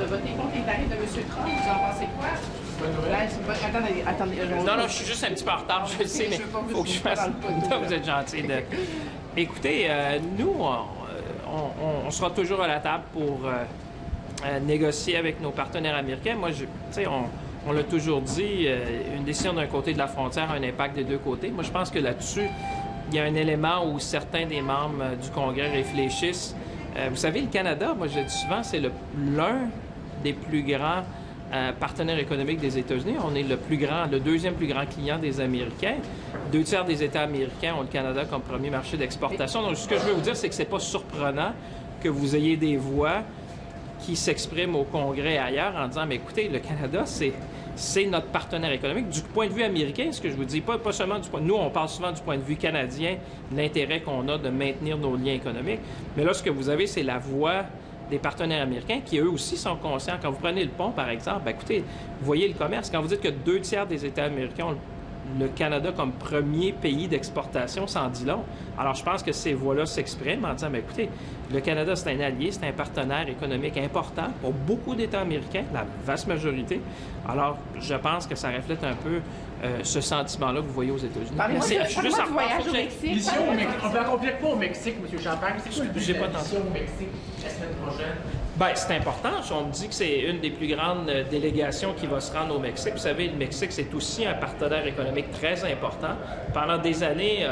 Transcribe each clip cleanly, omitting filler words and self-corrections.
voter contre les tarifs de M. Trump. Vous en pensez quoi? Bonne nouvelle. Attendez. Non, je suis juste un petit peu en retard, je le sais, mais il faut que je fasse... Non, vous êtes gentil. Écoutez, nous, on sera toujours à la table pour négocier avec nos partenaires américains. Moi, tu sais, on l'a toujours dit, une décision d'un côté de la frontière a un impact des deux côtés. Moi, je pense que là-dessus, il y a un élément où certains des membres du Congrès réfléchissent. Vous savez, le Canada, moi, je le dis souvent, c'est l'un des plus grands partenaires économiques des États-Unis. On est le deuxième plus grand client des Américains. 2/3 des États américains ont le Canada comme premier marché d'exportation. Donc, ce que je veux vous dire, c'est que c'est pas surprenant que vous ayez des voix qui s'expriment au Congrès et ailleurs en disant, mais écoutez, le Canada, c'est notre partenaire économique. Du point de vue américain, ce que je vous dis, pas seulement du point... Nous, on parle souvent du point de vue canadien, l'intérêt qu'on a de maintenir nos liens économiques. Mais là, ce que vous avez, c'est la voix des partenaires américains qui, eux aussi, sont conscients. Quand vous prenez le pont, par exemple, bien, écoutez, vous voyez le commerce. Quand vous dites que 2/3 des États américains ont le Canada comme premier pays d'exportation, ça en dit long. Alors, je pense que ces voix-là s'expriment en disant, bien, écoutez, le Canada, c'est un allié, c'est un partenaire économique important pour beaucoup d'États américains, la vaste majorité. Alors, je pense que ça reflète un peu ce sentiment-là que vous voyez aux États-Unis. Parlez-moi du voyage au Mexique. Mission au Mexique. On ne l'accomplit pas au Mexique, M. Champagne. C'est quoi J'ai pas mission au Mexique la semaine prochaine? Bien, c'est important. On me dit que c'est une des plus grandes délégations qui va se rendre au Mexique. Vous savez, le Mexique, c'est aussi un partenaire économique très important. Pendant des années,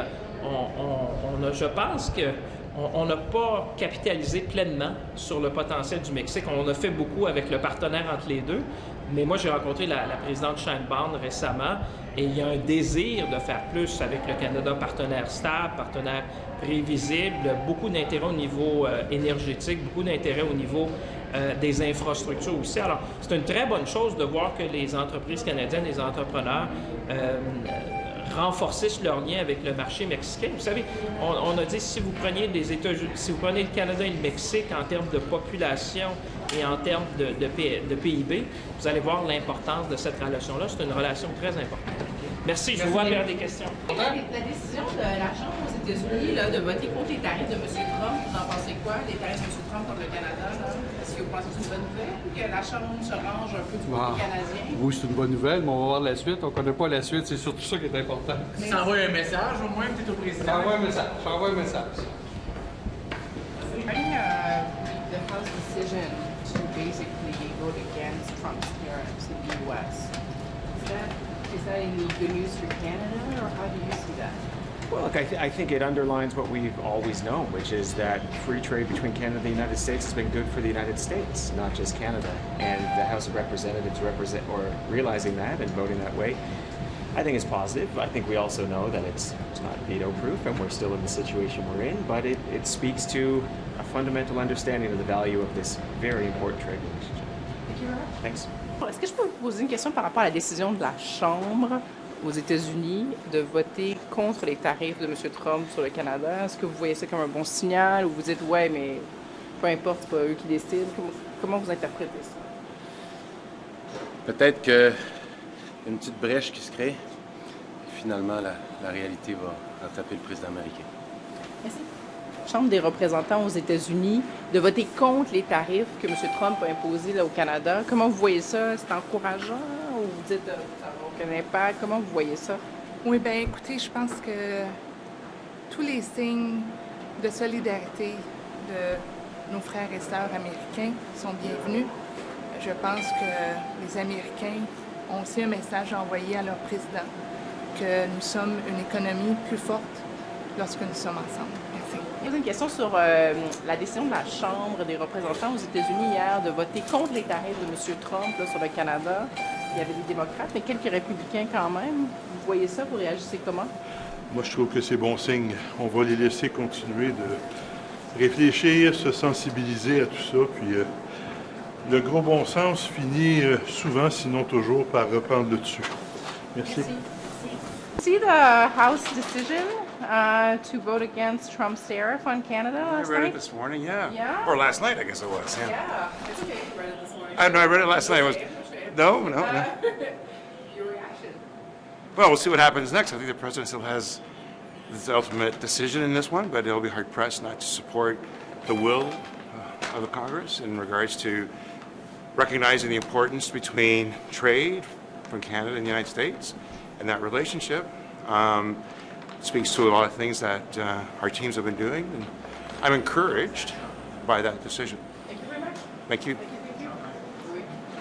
je pense qu'on n'a pas capitalisé pleinement sur le potentiel du Mexique. On a fait beaucoup avec le partenaire entre les deux. Mais moi, j'ai rencontré la présidente Sheinbaum récemment et il y a un désir de faire plus avec le Canada, partenaire stable, partenaire prévisible, beaucoup d'intérêt au niveau énergétique, beaucoup d'intérêt au niveau des infrastructures aussi. Alors, c'est une très bonne chose de voir que les entreprises canadiennes, les entrepreneurs renforcissent leur lien avec le marché mexicain. Vous savez, on a dit, si vous preniez les États-Unis, si vous prenez le Canada et le Mexique en termes de population et en termes de PIB, vous allez voir l'importance de cette relation-là. C'est une relation très importante. Merci, je vous vois vers des questions. La décision de la Chambre aux États-Unis de voter contre les tarifs de M. Trump, vous en pensez quoi? Les tarifs de M. Trump contre le Canada, est-ce que vous pensez que c'est une bonne nouvelle ou que la Chambre se range un peu du côté canadien? Oui, c'est une bonne nouvelle, mais on va voir la suite. On ne connaît pas la suite, c'est surtout ça qui est important. Ça envoie un message au moins, peut-être au président. Ça envoie un message. Ça envoie un message. The House decision to basically vote against Trump's tariffs in the U.S. Is that any good news for Canada, or how do you see that? Well, look, I think it underlines what we've always known, which is that free trade between Canada and the United States has been good for the United States, not just Canada. And the House of Representatives realizing that and voting that way, I think is positive. I think we also know that it's not veto-proof, and we're still in the situation we're in, but it speaks to a fundamental understanding of the value of this very important trade relationship. Thank you very much. Thanks. Est-ce que je peux vous poser une question par rapport à la décision de la Chambre aux États-Unis de voter contre les tarifs de M. Trump sur le Canada? Est-ce que vous voyez ça comme un bon signal ou vous dites, ouais, mais peu importe, c'est pas eux qui décident? Comment vous interprétez ça? Peut-être qu'il y a une petite brèche qui se crée et finalement la réalité va rattraper le président américain. Merci. Chambre des représentants aux États-Unis de voter contre les tarifs que M. Trump a imposés là, au Canada. Comment vous voyez ça? C'est encourageant ou vous dites que ça n'a aucun impact? Comment vous voyez ça? Oui, bien, écoutez, je pense que tous les signes de solidarité de nos frères et sœurs américains sont bienvenus. Je pense que les Américains ont aussi un message à envoyer à leur président, que nous sommes une économie plus forte lorsque nous sommes ensemble. Merci. Je pose une question sur la décision de la Chambre des représentants aux États-Unis hier de voter contre les tarifs de M. Trump là, sur le Canada. Il y avait des démocrates, mais quelques républicains quand même. Vous voyez ça, vous réagissez comment? Moi, je trouve que c'est bon signe. On va les laisser continuer de réfléchir, se sensibiliser à tout ça. Puis le gros bon sens finit souvent, sinon toujours, par reprendre le dessus. Merci. See the House decision to vote against Trump's tariff on Canada last night? I read it this morning, yeah. Yeah? Or last night, I guess it was, yeah. Yeah, it's okay. You read it this morning. I read it last night. It was, no. Your reaction? Well, we'll see what happens next. I think the president still has the ultimate decision in this one, but he'll be hard-pressed not to support the will of the Congress in regards to recognizing the importance between trade from Canada and the United States and that relationship. Speaks to a lot of things that our teams have been doing, and I'm encouraged by that decision. Thank you very much. Thank you.